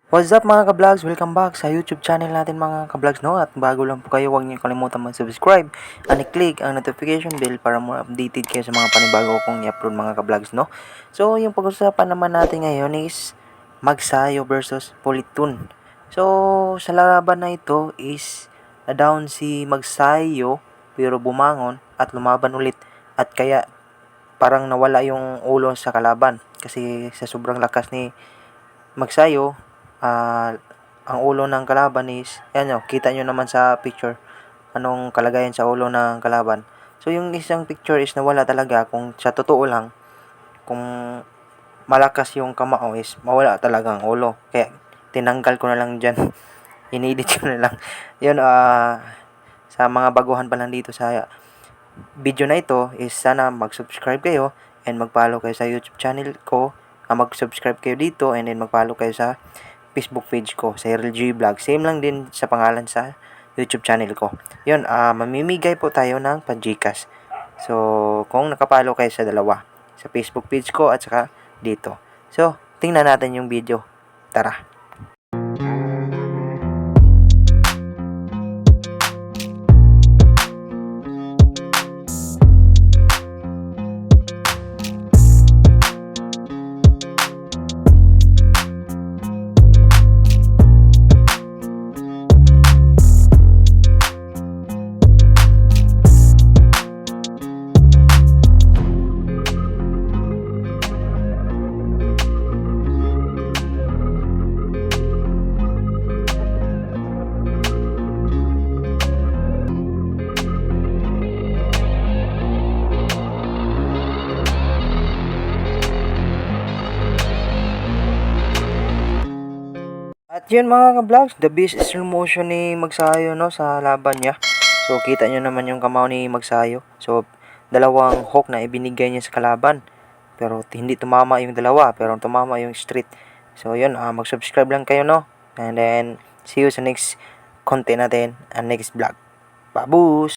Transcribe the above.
What's up mga ka-vlogs? Welcome back sa YouTube channel natin mga ka-vlogs, no? At bago lang po kayo, huwag niyo kalimutan mag-subscribe and i-click ang notification bell para more updated kayo sa mga panibago kong i-upload mga ka-vlogs, no? So, yung pag-usapan naman natin ngayon is Magsayo versus Politun. So, sa laban na ito is na-down si Magsayo pero bumangon at lumaban ulit at kaya parang nawala yung ulo sa kalaban kasi sa sobrang lakas ni Magsayo, ang ulo ng kalaban is, yan nyo, kita nyo naman sa picture, anong kalagayan sa ulo ng kalaban. So, yung isang picture is nawala talaga, kung sa totoo lang, kung malakas yung kamao is, mawala talaga ang ulo. Kaya, tinanggal ko na lang dyan, inedit ko na lang. Yun, sa mga baguhan pa lang dito sa video na ito is sana mag-subscribe kayo and mag-follow kayo sa YouTube channel ko. Mag-subscribe kayo dito and then mag-follow kayo sa Facebook page ko, sa RLG Vlog. Same lang din sa pangalan sa YouTube channel ko. Yun, mamimigay po tayo ng pan-Gcash. So, kung nakapalo kayo sa dalawa, sa Facebook page ko at saka dito. So, tingnan natin yung video. Tara! At yun mga ka-vlogs, the best slow motion ni Magsayo, no, sa laban niya. So, kita nyo naman yung kamao ni Magsayo. So, dalawang hook na ibinigay niya sa kalaban. Pero hindi tumama yung dalawa, pero tumama yung straight. So, yun, mag-subscribe lang kayo, no? And then, see you sa next content natin and next vlog. Babus!